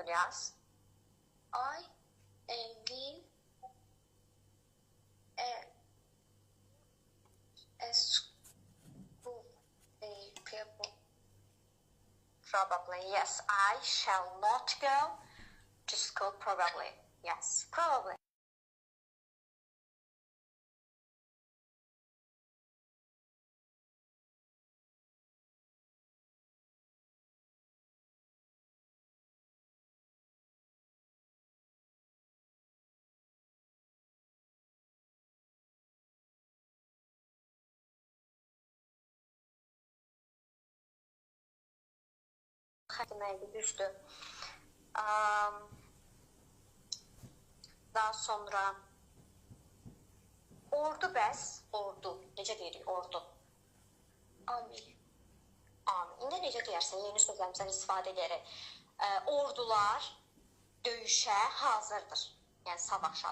school yaz. I will a school people. Probably, yes. I shall not go to school, probably. Yes, probably. Deməkdir, düzdür. Daha sonra ordu bəs, ordu. Necə deyirik, ordu? Army. Amin. İndi necə deyərsən, yeni sözlərimizdən istifadə edərək. Ordular döyüşə hazırdır. Yəni, savaşa.